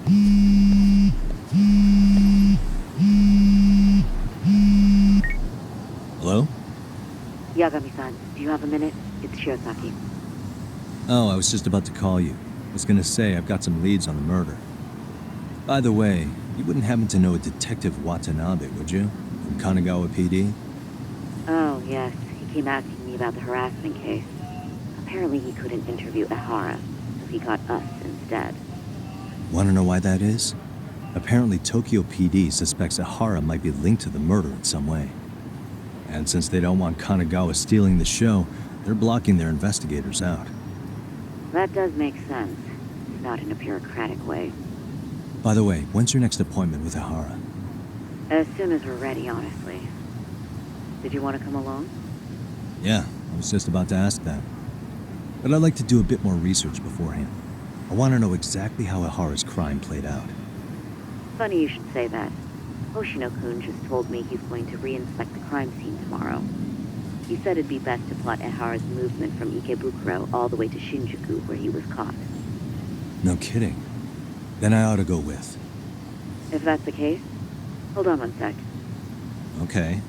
Hello? Yagami-san, do you have a minute? It's Shiosaki. Oh, I was just about to call you. I was gonna say I've got some leads on the murder. By the way, you wouldn't happen to know a Detective Watanabe, would you? From Kanagawa PD? Oh, yes. He came asking me about the harassment case. Apparently he couldn't interview Ehara, so he got us instead. Wanna know why that is? Apparently Tokyo PD suspects Ehara might be linked to the murder in some way. And since they don't want Kanagawa stealing the show, they're blocking their investigators out. That does make sense. Not in a bureaucratic way. By the way, when's your next appointment with Ehara? As soon as we're ready, honestly. Did you want to come along? Yeah, I was just about to ask that. But I'd like to do a bit more research beforehand. I want to know exactly how Ehara's crime played out. Funny you should say that. Hoshino-kun just told me he's going to re-inspect the crime scene tomorrow. He said it'd be best to plot Ehara's movement from Ikebukuro all the way to Shinjuku, where he was caught. No kidding. Then I ought to go with. If that's the case, hold on one sec. Okay.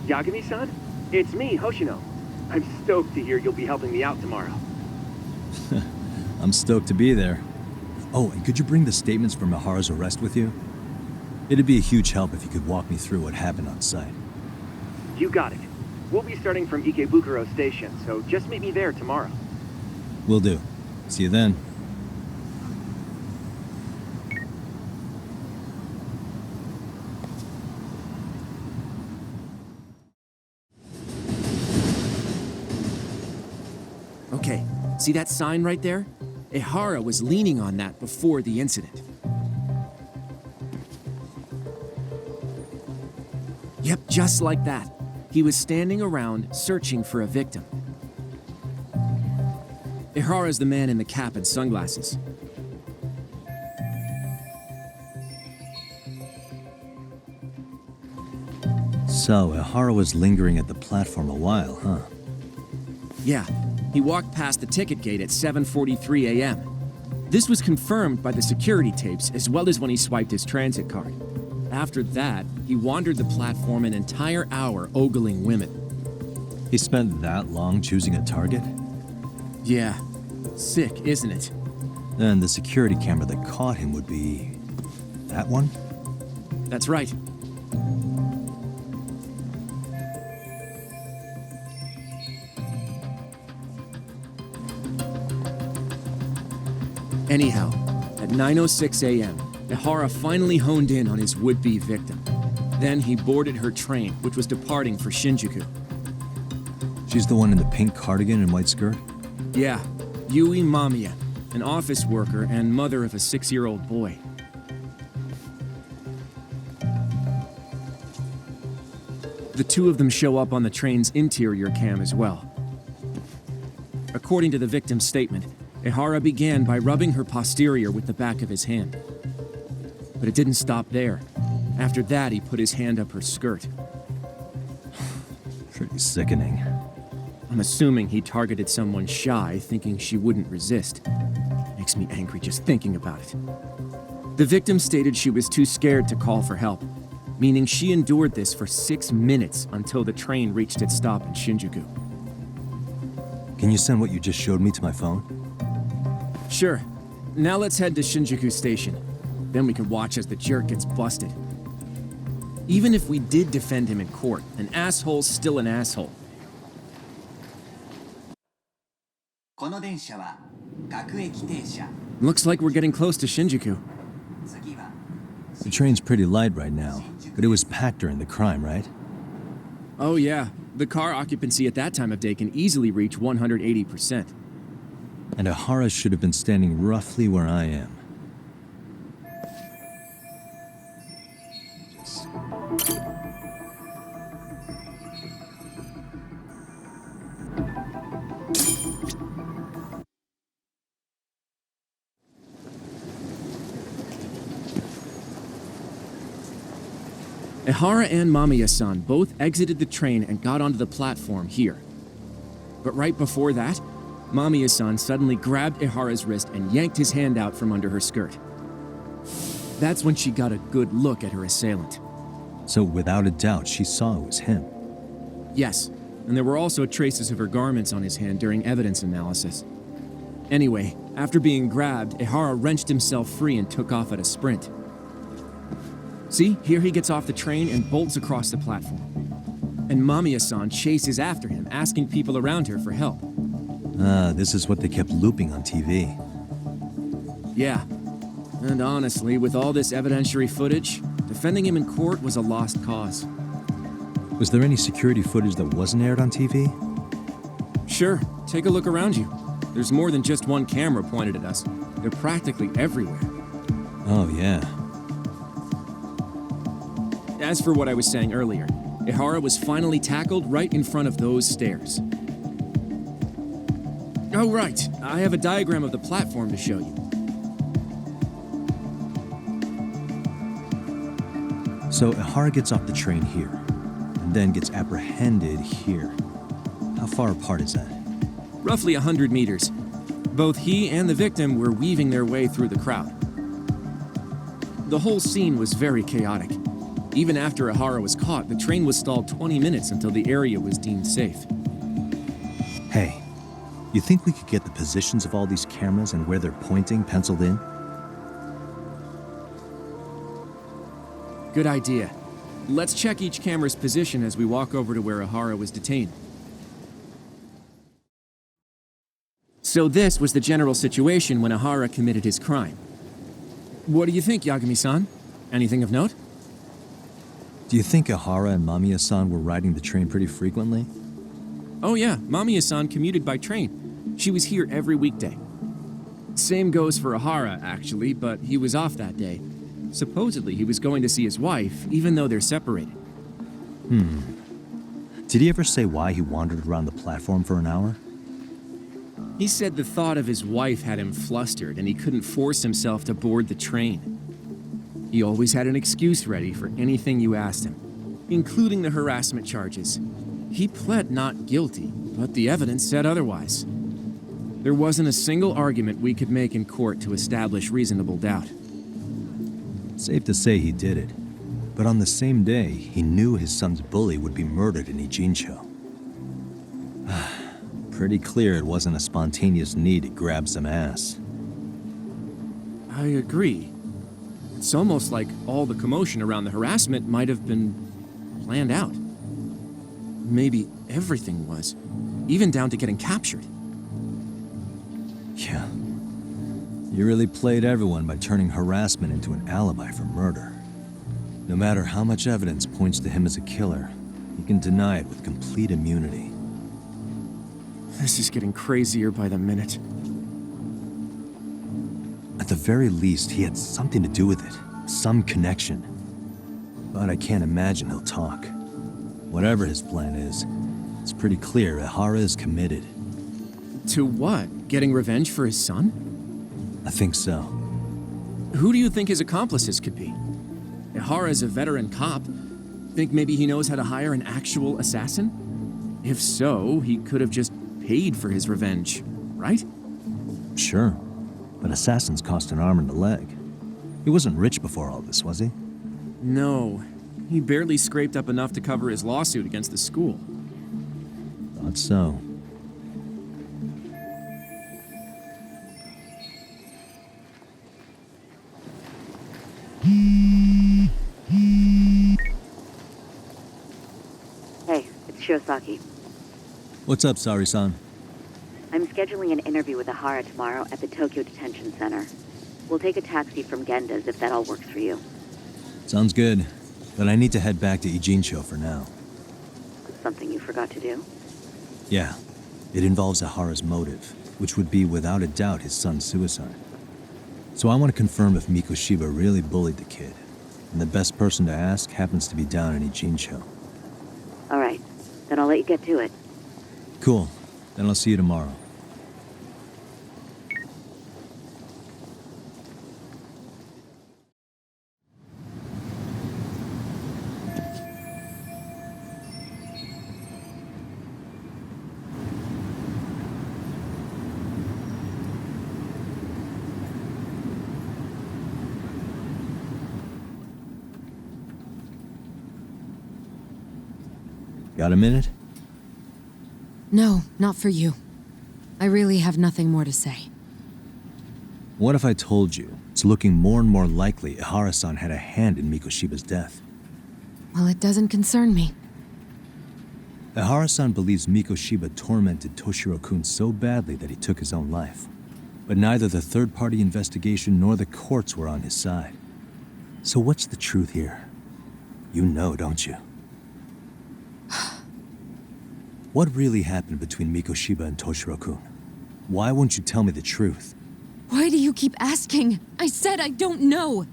Yagami-san? It's me, Hoshino. I'm stoked to hear you'll be helping me out tomorrow. I'm stoked to be there. Oh, and could you bring the statements from Ehara's arrest with you? It'd be a huge help if you could walk me through what happened on site. You got it. We'll be starting from Ikebukuro Station, so just meet me there tomorrow. Will do. See you then. Okay, see that sign right there? Ehara was leaning on that before the incident. Yep, just like that. He was standing around searching for a victim. Ehara's the man in the cap and sunglasses. So, Ehara was lingering at the platform a while, huh? Yeah, he walked past the ticket gate at 7:43 a.m. This was confirmed by the security tapes as well as when he swiped his transit card. After that, he wandered the platform an entire hour ogling women. He spent that long choosing a target? Yeah, sick, isn't it? Then the security camera that caught him would be... that one? That's right. Anyhow, at 9:06 a.m., Ehara finally honed in on his would-be victim. Then he boarded her train, which was departing for Shinjuku. She's the one in the pink cardigan and white skirt? Yeah, Yui Mamiya, an office worker and mother of a 6-year-old boy. The two of them show up on the train's interior cam as well. According to the victim's statement, Ehara began by rubbing her posterior with the back of his hand. But it didn't stop there. After that, he put his hand up her skirt. Pretty sickening. I'm assuming he targeted someone shy, thinking she wouldn't resist. Makes me angry just thinking about it. The victim stated she was too scared to call for help, meaning she endured this for 6 minutes until the train reached its stop in Shinjuku. Can you send what you just showed me to my phone? Sure. Now let's head to Shinjuku Station. Then we can watch as the jerk gets busted. Even if we did defend him in court, an asshole's still an asshole. Looks like we're getting close to Shinjuku. The train's pretty light right now, but it was packed during the crime, right? Oh yeah, the car occupancy at that time of day can easily reach 180%. And Ehara should have been standing roughly where I am. Ehara and Mamiya-san both exited the train and got onto the platform here. But right before that, Mamiya-san suddenly grabbed Ehara's wrist and yanked his hand out from under her skirt. That's when she got a good look at her assailant. So without a doubt, she saw it was him. Yes, and there were also traces of her garments on his hand during evidence analysis. Anyway, after being grabbed, Ehara wrenched himself free and took off at a sprint. See, here he gets off the train and bolts across the platform. And Mamiya-san chases after him, asking people around her for help. Ah, this is what they kept looping on TV. Yeah. And honestly, with all this evidentiary footage, defending him in court was a lost cause. Was there any security footage that wasn't aired on TV? Sure, take a look around you. There's more than just one camera pointed at us. They're practically everywhere. Oh, yeah. As for what I was saying earlier, Ehara was finally tackled right in front of those stairs. Oh, right. I have a diagram of the platform to show you. So Ehara gets off the train here, and then gets apprehended here. How far apart is that? Roughly 100 meters. Both he and the victim were weaving their way through the crowd. The whole scene was very chaotic. Even after Ehara was caught, the train was stalled 20 minutes until the area was deemed safe. Hey, you think we could get the positions of all these cameras and where they're pointing penciled in? Good idea. Let's check each camera's position as we walk over to where Ehara was detained. So this was the general situation when Ehara committed his crime. What do you think, Yagami-san? Anything of note? Do you think Ehara and Mamiya-san were riding the train pretty frequently? Oh yeah, Mamiya-san commuted by train. She was here every weekday. Same goes for Ehara, actually, but he was off that day. Supposedly, he was going to see his wife, even though they're separated. Did he ever say why he wandered around the platform for an hour? He said the thought of his wife had him flustered and he couldn't force himself to board the train. He always had an excuse ready for anything you asked him, including the harassment charges. He pled not guilty, but the evidence said otherwise. There wasn't a single argument we could make in court to establish reasonable doubt. Safe to say he did it. But on the same day, he knew his son's bully would be murdered in Ijincho. Pretty clear it wasn't a spontaneous need to grab some ass. I agree. It's almost like all the commotion around the harassment might have been planned out. Maybe everything was, even down to getting captured. Yeah. You really played everyone by turning harassment into an alibi for murder. No matter how much evidence points to him as a killer, you can deny it with complete immunity. This is getting crazier by the minute. At the very least, he had something to do with it. Some connection. But I can't imagine he'll talk. Whatever his plan is, it's pretty clear Ehara is committed. To what? Getting revenge for his son? I think so. Who do you think his accomplices could be? Ehara is a veteran cop. Think maybe he knows how to hire an actual assassin? If so, he could have just paid for his revenge, right? Sure. But assassins cost an arm and a leg. He wasn't rich before all this, was he? No. He barely scraped up enough to cover his lawsuit against the school. Thought so. Hey, it's Shirosaki. What's up, Sari-san? I'm scheduling an interview with Ehara tomorrow at the Tokyo Detention Center. We'll take a taxi from Genda's if that all works for you. Sounds good. But I need to head back to Ijincho for now. Something you forgot to do? Yeah. It involves Ehara's motive, which would be without a doubt his son's suicide. So I want to confirm if Mikoshiba really bullied the kid. And the best person to ask happens to be down in Ijincho. All right. Then I'll let you get to it. Cool. Then I'll see you tomorrow. Got a minute? No, not for you. I really have nothing more to say. What if I told you it's looking more and more likely Ihara-san had a hand in Mikoshiba's death? Well, it doesn't concern me. Ihara-san believes Mikoshiba tormented Toshiro-kun so badly that he took his own life. But neither the third-party investigation nor the courts were on his side. So what's the truth here? You know, don't you? What really happened between Mikoshiba and Toshiro-kun? Why won't you tell me the truth? Why do you keep asking? I said I don't know!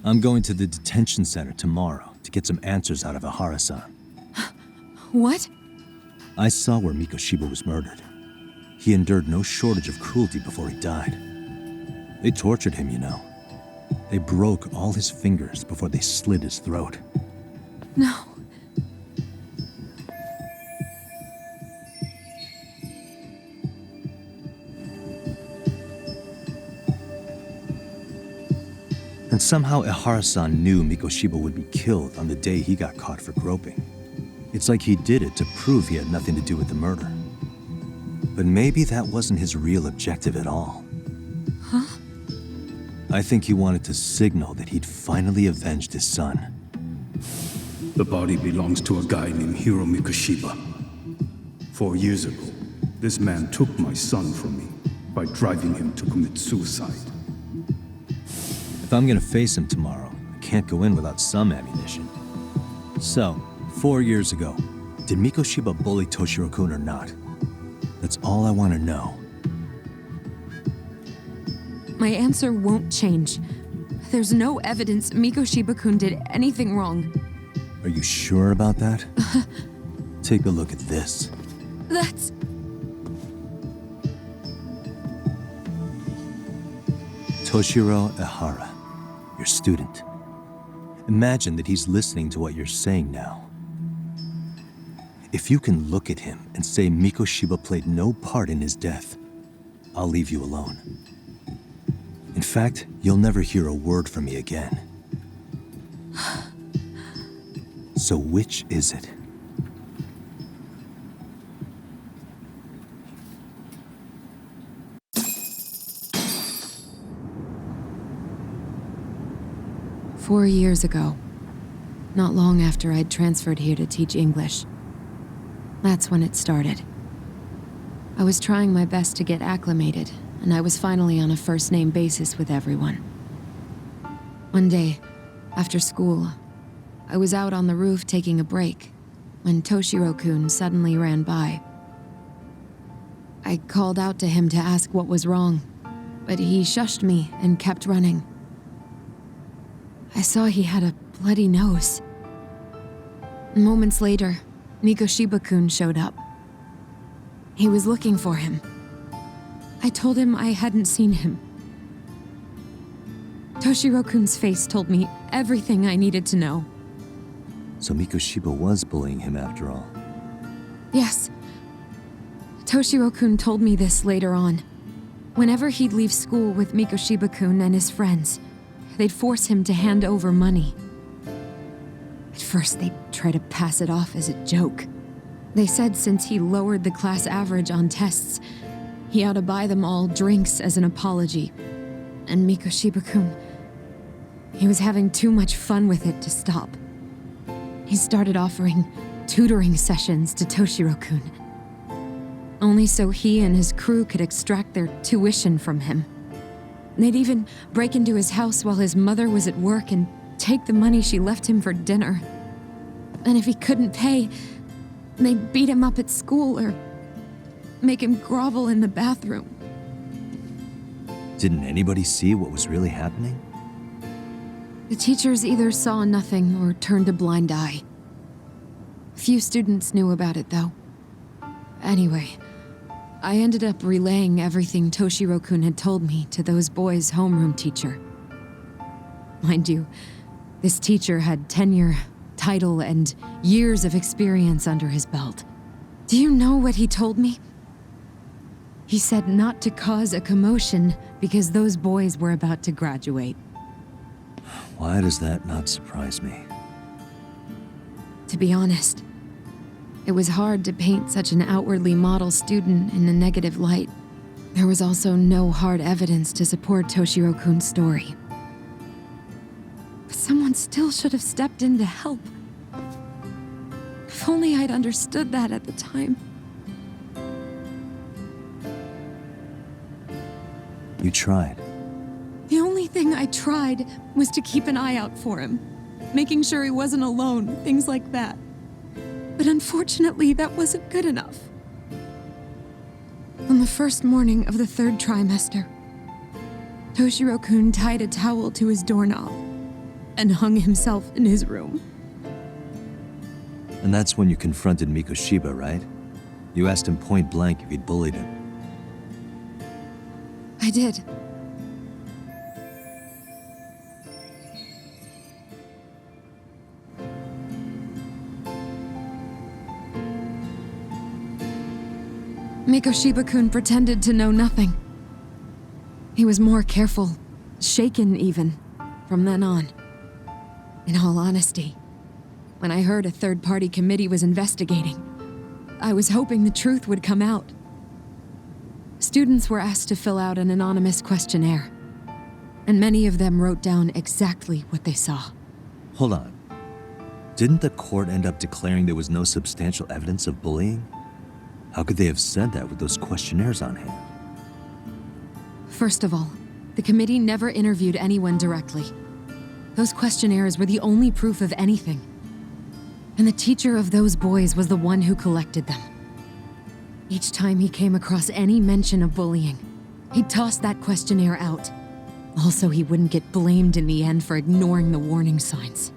I'm going to the detention center tomorrow to get some answers out of Ihara-san. What? I saw where Mikoshiba was murdered. He endured no shortage of cruelty before he died. They tortured him, you know. They broke all his fingers before they slit his throat. No. And somehow Ihara-san knew Mikoshiba would be killed on the day he got caught for groping. It's like he did it to prove he had nothing to do with the murder. But maybe that wasn't his real objective at all. Huh? I think he wanted to signal that he'd finally avenged his son. The body belongs to a guy named Hiro Mikoshiba. 4 years ago, this man took my son from me by driving him to commit suicide. If I'm gonna face him tomorrow, I can't go in without some ammunition. So, 4 years ago, did Mikoshiba bully Toshiro-kun or not? That's all I want to know. My answer won't change. There's no evidence Mikoshiba-kun did anything wrong. Are you sure about that? Take a look at this. That's... Toshiro Ihara, your student. Imagine that he's listening to what you're saying now. If you can look at him and say Mikoshiba played no part in his death, I'll leave you alone. In fact, you'll never hear a word from me again. So which is it? "4 years ago, not long after I'd transferred here to teach English. That's when it started. I was trying my best to get acclimated, and I was finally on a first-name basis with everyone. One day, after school, I was out on the roof taking a break, when Toshiro-kun suddenly ran by. I called out to him to ask what was wrong, but he shushed me and kept running. I saw he had a bloody nose. Moments later, Mikoshiba-kun showed up. He was looking for him. I told him I hadn't seen him. Toshiro-kun's face told me everything I needed to know. So Mikoshiba was bullying him after all. Yes. Toshiro-kun told me this later on. Whenever he'd leave school with Mikoshiba-kun and his friends, they'd force him to hand over money. At first, they'd try to pass it off as a joke. They said since he lowered the class average on tests, he ought to buy them all drinks as an apology. And Mikoshiba-kun, he was having too much fun with it to stop. He started offering tutoring sessions to Toshiro-kun, only so he and his crew could extract their tuition from him. They'd even break into his house while his mother was at work and take the money she left him for dinner. And if he couldn't pay, they'd beat him up at school or make him grovel in the bathroom. Didn't anybody see what was really happening? The teachers either saw nothing or turned a blind eye. Few students knew about it, though. Anyway, I ended up relaying everything Toshiro-kun had told me to those boys' homeroom teacher. Mind you, this teacher had tenure, title, and years of experience under his belt. Do you know what he told me? He said not to cause a commotion because those boys were about to graduate. Why does that not surprise me? To be honest, It was hard to paint such an outwardly model student in a negative light. There was also no hard evidence to support Toshiro-kun's story. But someone still should have stepped in to help. If only I'd understood that at the time. You tried. The only thing I tried was to keep an eye out for him, making sure he wasn't alone, things like that. But unfortunately, that wasn't good enough. On the first morning of the 3rd trimester, Toshiro-kun tied a towel to his doorknob and hung himself in his room. And that's when you confronted Mikoshiba, right? You asked him point blank if he'd bullied him. I did. Mikoshiba-kun pretended to know nothing. He was more careful, shaken even, from then on. In all honesty, when I heard a third-party committee was investigating, I was hoping the truth would come out. Students were asked to fill out an anonymous questionnaire, and many of them wrote down exactly what they saw. Hold on. Didn't the court end up declaring there was no substantial evidence of bullying? How could they have said that with those questionnaires on hand? First of all, the committee never interviewed anyone directly. Those questionnaires were the only proof of anything. And the teacher of those boys was the one who collected them. Each time he came across any mention of bullying, he'd toss that questionnaire out. Also, he wouldn't get blamed in the end for ignoring the warning signs.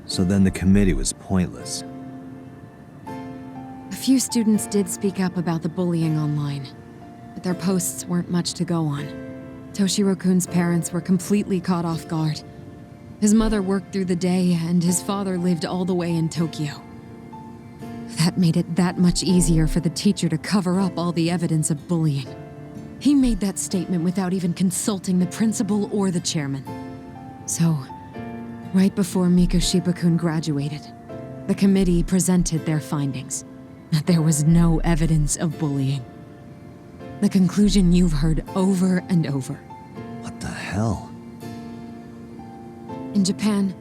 So then the committee was pointless. A few students did speak up about the bullying online, but their posts weren't much to go on. Toshiro-kun's parents were completely caught off guard. His mother worked through the day, and his father lived all the way in Tokyo. That made it that much easier for the teacher to cover up all the evidence of bullying. He made that statement without even consulting the principal or the chairman. So, right before Mikoshiba-kun graduated, the committee presented their findings, that there was no evidence of bullying. The conclusion you've heard over and over. What the hell? In Japan,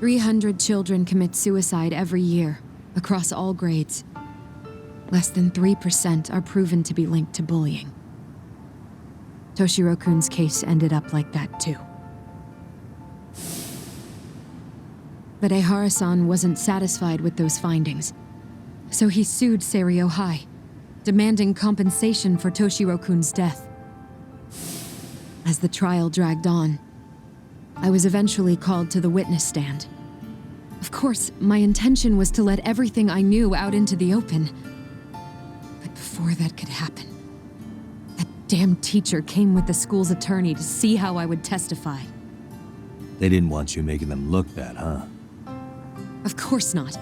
300 children commit suicide every year, across all grades. Less than 3% are proven to be linked to bullying. Toshiro-kun's case ended up like that too. But Ehara-san wasn't satisfied with those findings, so he sued Seiryo High, demanding compensation for Toshiro-kun's death. As the trial dragged on, I was eventually called to the witness stand. Of course, my intention was to let everything I knew out into the open. But before that could happen, that damn teacher came with the school's attorney to see how I would testify. They didn't want you making them look bad, huh? Of course not.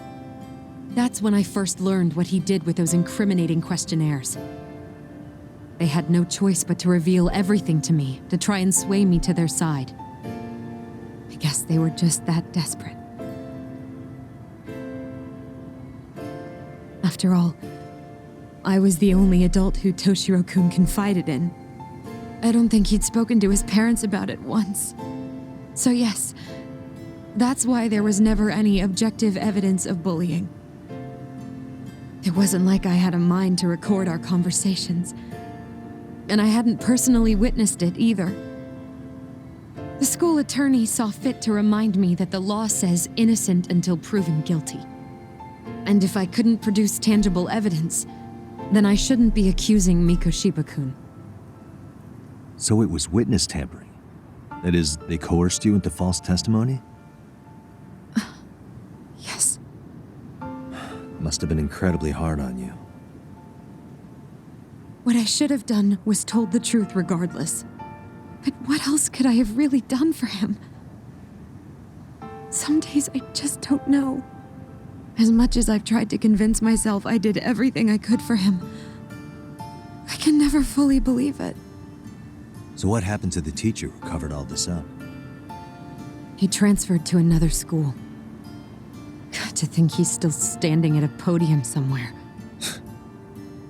That's when I first learned what he did with those incriminating questionnaires. They had no choice but to reveal everything to me, to try and sway me to their side. I guess they were just that desperate. After all, I was the only adult who Toshiro-kun confided in. I don't think he'd spoken to his parents about it once. So yes, that's why there was never any objective evidence of bullying. It wasn't like I had a mind to record our conversations, and I hadn't personally witnessed it either. The school attorney saw fit to remind me that the law says innocent until proven guilty. And if I couldn't produce tangible evidence, then I shouldn't be accusing Mikoshiba-kun. So it was witness tampering? That is, they coerced you into false testimony? Yes. Must have been incredibly hard on you. What I should have done was told the truth regardless. But what else could I have really done for him? Some days I just don't know. As much as I've tried to convince myself I did everything I could for him, I can never fully believe it. So what happened to the teacher who covered all this up? He transferred to another school. To think he's still standing at a podium somewhere.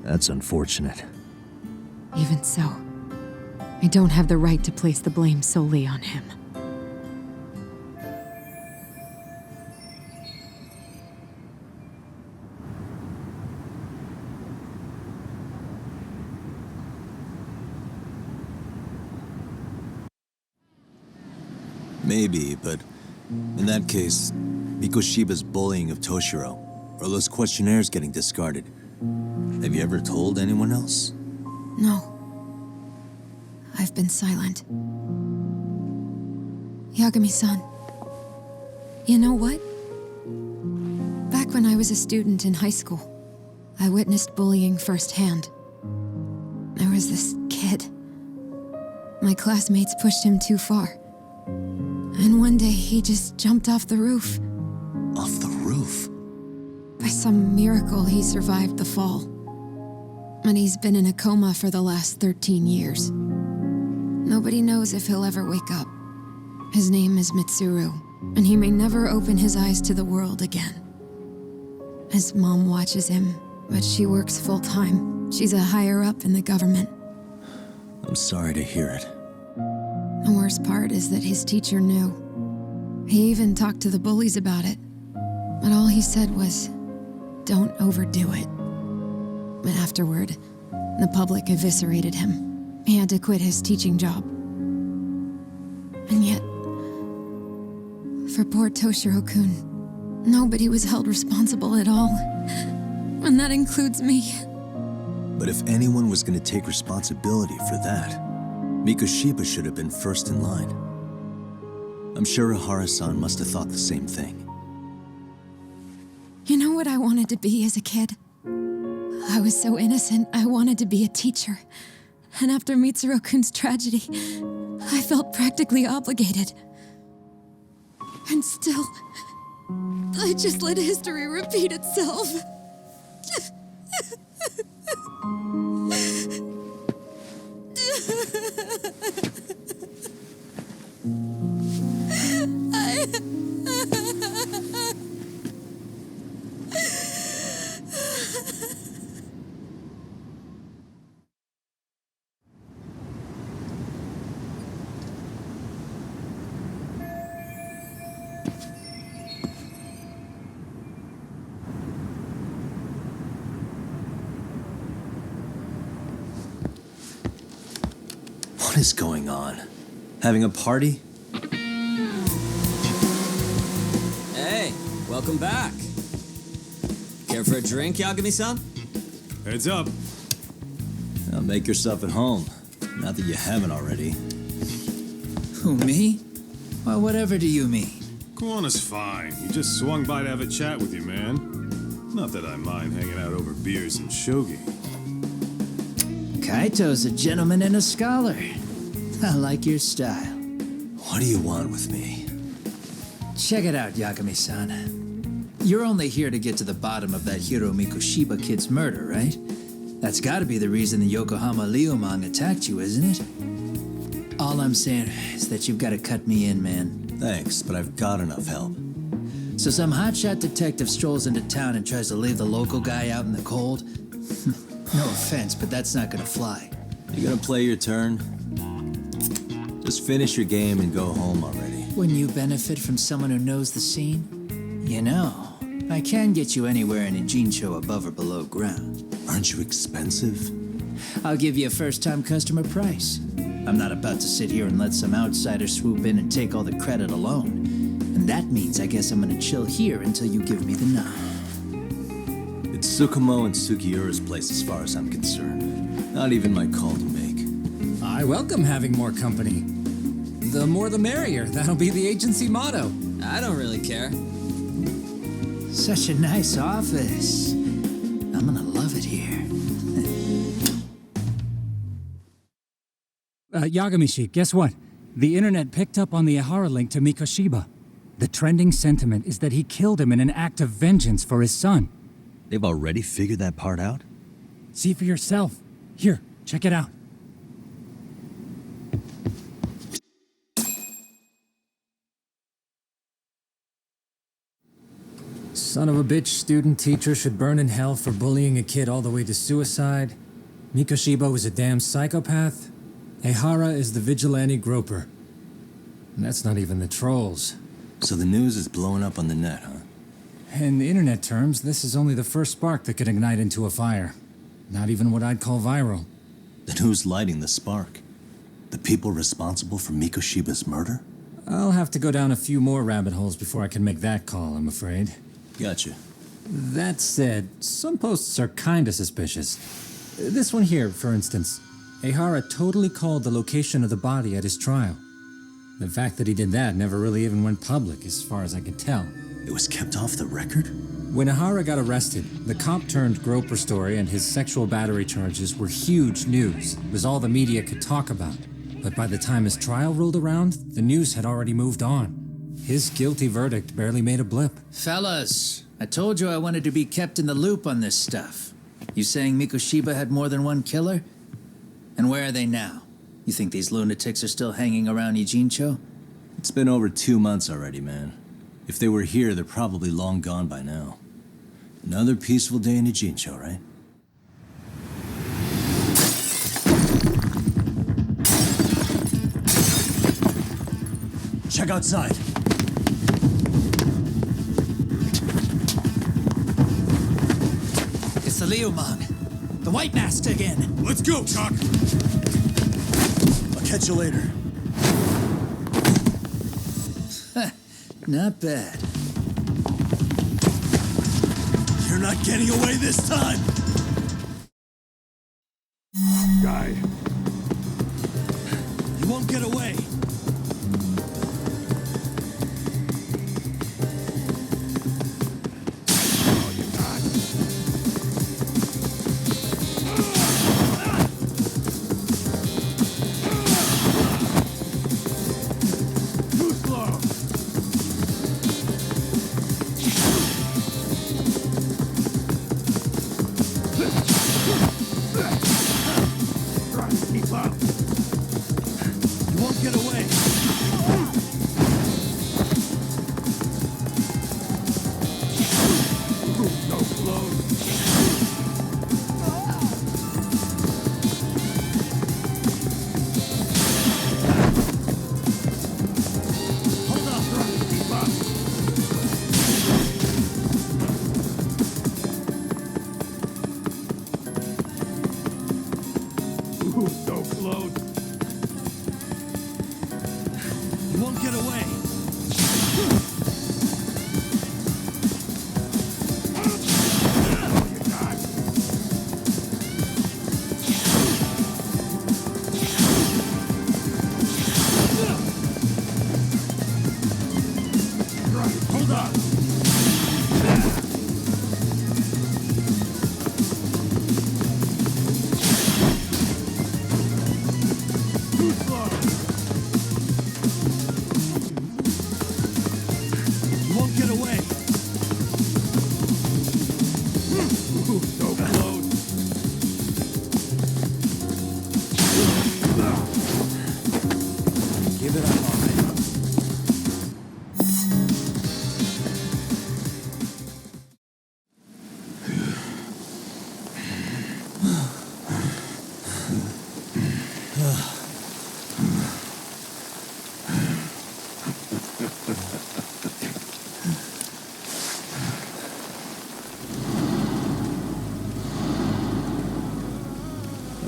That's unfortunate. Even so, I don't have the right to place the blame solely on him. Maybe, but in that case, Mikoshiba's bullying of Toshiro, or those questionnaires getting discarded. Have you ever told anyone else? No. I've been silent. Yagami-san. You know what? Back when I was a student in high school, I witnessed bullying firsthand. There was this kid. My classmates pushed him too far. And one day he just jumped off the roof. Off the roof? By some miracle, he survived the fall. And he's been in a coma for the last 13 years. Nobody knows if he'll ever wake up. His name is Mitsuru, and he may never open his eyes to the world again. His mom watches him, but she works full-time. She's a higher-up in the government. I'm sorry to hear it. The worst part is that his teacher knew. He even talked to the bullies about it. But all he said was, "Don't overdo it." But afterward, the public eviscerated him. He had to quit his teaching job. And yet, for poor Toshiro-kun, nobody was held responsible at all. And that includes me. But if anyone was going to take responsibility for that, Mikoshiba should have been first in line. I'm sure Ihara-san must have thought the same thing. You know what I wanted to be as a kid? I was so innocent, I wanted to be a teacher. And after Mitsuru-kun's tragedy, I felt practically obligated. And still, I just let history repeat itself. What is going on? Having a party? Hey, welcome back. Care for a drink, Yagami-san? Heads up. Now make yourself at home. Not that you haven't already. Who, me? Well, whatever do you mean? Kuwana's fine. He just swung by to have a chat with you, man. Not that I mind hanging out over beers and shogi. Kaito's a gentleman and a scholar. I like your style. What do you want with me? Check it out, Yagami-san. You're only here to get to the bottom of that Hiro Mikoshiba kid's murder, right? That's gotta be the reason the Yokohama Liumang attacked you, isn't it? All I'm saying is that you've gotta cut me in, man. Thanks, but I've got enough help. So some hotshot detective strolls into town and tries to leave the local guy out in the cold? No offense, but that's not gonna fly. You gonna play your turn? Just finish your game and go home already. When you benefit from someone who knows the scene? You know, I can get you anywhere in a Jinsho above or below ground. Aren't you expensive? I'll give you a first-time customer price. I'm not about to sit here and let some outsider swoop in and take all the credit alone. And that means I guess I'm gonna chill here until you give me the nod. It's Tsukumo and Sugiura's place as far as I'm concerned. Not even my call to make. I welcome having more company. The more the merrier. That'll be the agency motto. I don't really care. Such a nice office. I'm gonna love it here. Yagami-shi, guess what? The internet picked up on the Ihara link to Mikoshiba. The trending sentiment is that he killed him in an act of vengeance for his son. They've already figured that part out? See for yourself. Here, check it out. Son of a bitch student teacher should burn in hell for bullying a kid all the way to suicide. Mikoshiba was a damn psychopath. Ehara is the vigilante groper. And that's not even the trolls. So the news is blowing up on the net, huh? In the internet terms, this is only the first spark that could ignite into a fire. Not even what I'd call viral. Then who's lighting the spark? The people responsible for Mikoshiba's murder? I'll have to go down a few more rabbit holes before I can make that call, I'm afraid. Gotcha. That said, some posts are kinda suspicious. This one here, for instance. Ehara totally called the location of the body at his trial. The fact that he did that never really even went public, as far as I can tell. It was kept off the record? When Ehara got arrested, the cop-turned-groper story and his sexual battery charges were huge news. It was all the media could talk about. But by the time his trial rolled around, the news had already moved on. His guilty verdict barely made a blip. Fellas, I told you I wanted to be kept in the loop on this stuff. You saying Mikoshiba had more than one killer? And where are they now? You think these lunatics are still hanging around Ijincho? It's been over 2 months already, man. If they were here, they're probably long gone by now. Another peaceful day in Ijincho, right? Check outside. It's the Leomon. The White Mask again. Let's go, Chuck! I'll catch you later. Not bad. You're not getting away this time! Guy. You won't get away!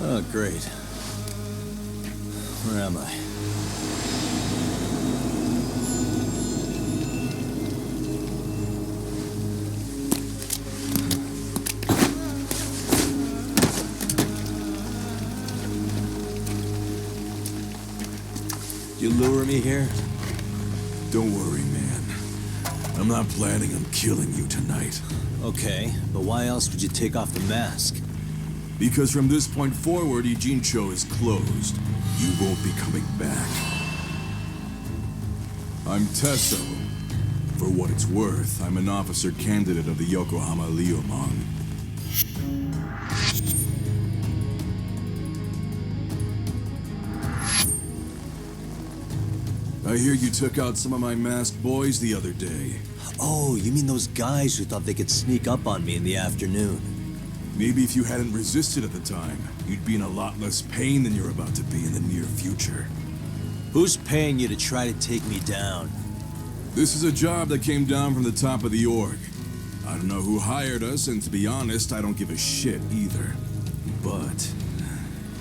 Oh, great. Where am I? You lure me here? Don't worry, man. I'm not planning on killing you tonight. Okay, but why else would you take off the mask? Because from this point forward, Ijincho is closed. You won't be coming back. I'm Tesso. For what it's worth, I'm an officer candidate of the Yokohama Leomon. I hear you took out some of my masked boys the other day. Oh, you mean those guys who thought they could sneak up on me in the afternoon? Maybe if you hadn't resisted at the time, you'd be in a lot less pain than you're about to be in the near future. Who's paying you to try to take me down? This is a job that came down from the top of the org. I don't know who hired us, and to be honest, I don't give a shit either. But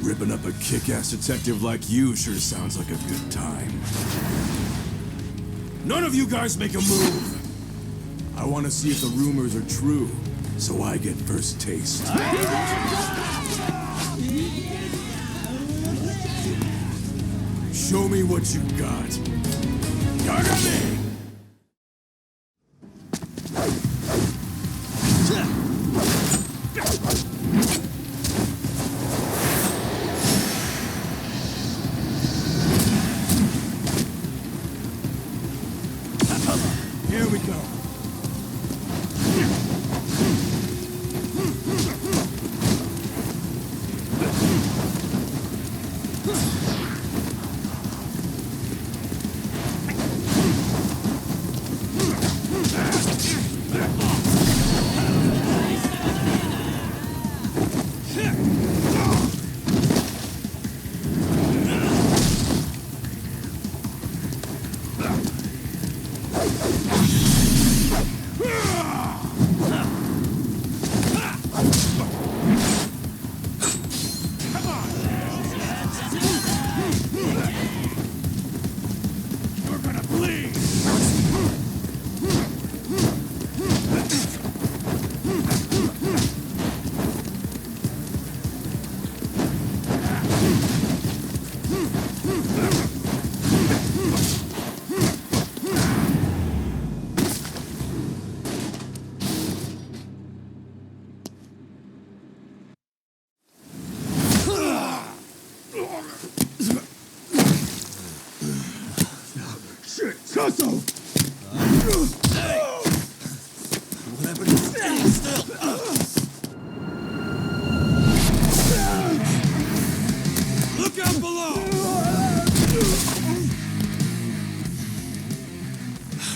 ripping up a kick-ass detective like you sure sounds like a good time. None of you guys make a move! I want to see if the rumors are true, so I get first taste. Show me what you got. Yagami! Here we go.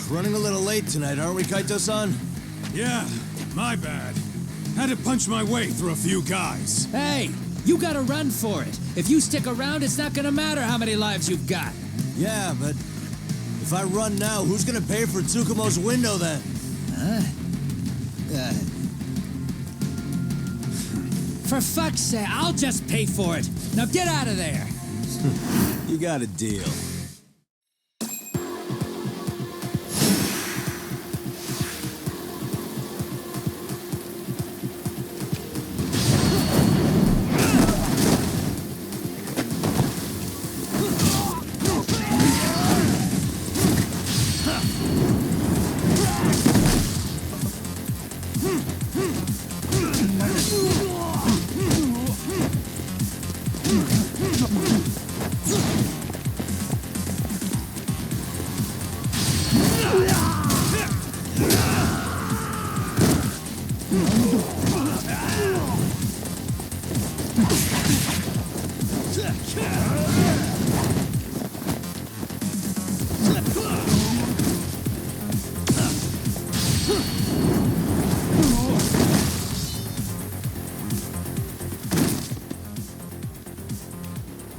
Running a little late tonight, aren't we, Kaito-san? Yeah, my bad. Had to punch my way through a few guys. Hey, you gotta run for it. If you stick around, it's not gonna matter how many lives you've got. Yeah, but if I run now, who's gonna pay for Tsukumo's window then? For fuck's sake, I'll just pay for it. Now get out of there. You got a deal.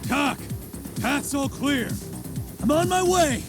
Doc! Path's all clear! I'm on my way!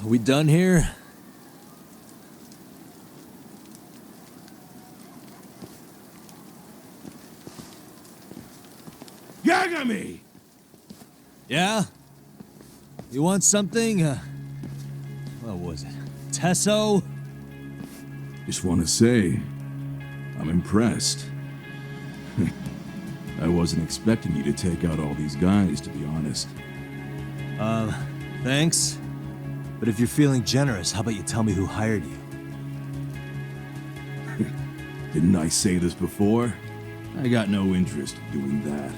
Are we done here? Yagami! Yeah? You want something? What was it? Tesso? Just want to say, I'm impressed. I wasn't expecting you to take out all these guys, to be honest. Thanks. But if you're feeling generous, how about you tell me who hired you? Didn't I say this before? I got no interest in doing that.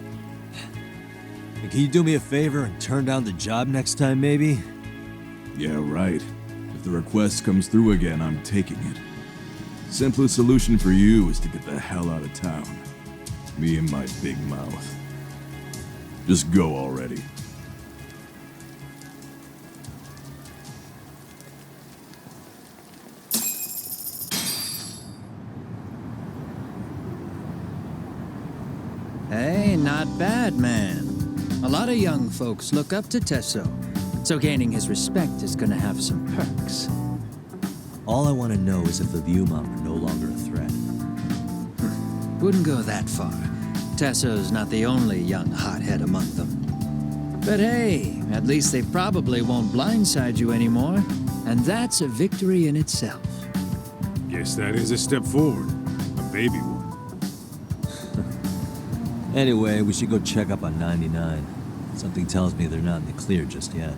And can you do me a favor and turn down the job next time, maybe? Yeah, right. If the request comes through again, I'm taking it. Simplest solution for you is to get the hell out of town. Me and my big mouth. Just go already. Hey, not bad, man. A lot of young folks look up to Tesso, so gaining his respect is gonna have some perks. All I want to know is if the Viewmom are no longer a threat. Wouldn't go that far. Tesso's not the only young hothead among them. But hey, at least they probably won't blindside you anymore, and that's a victory in itself. Guess that is a step forward. A baby one. Anyway, we should go check up on 99. Something tells me they're not in the clear just yet.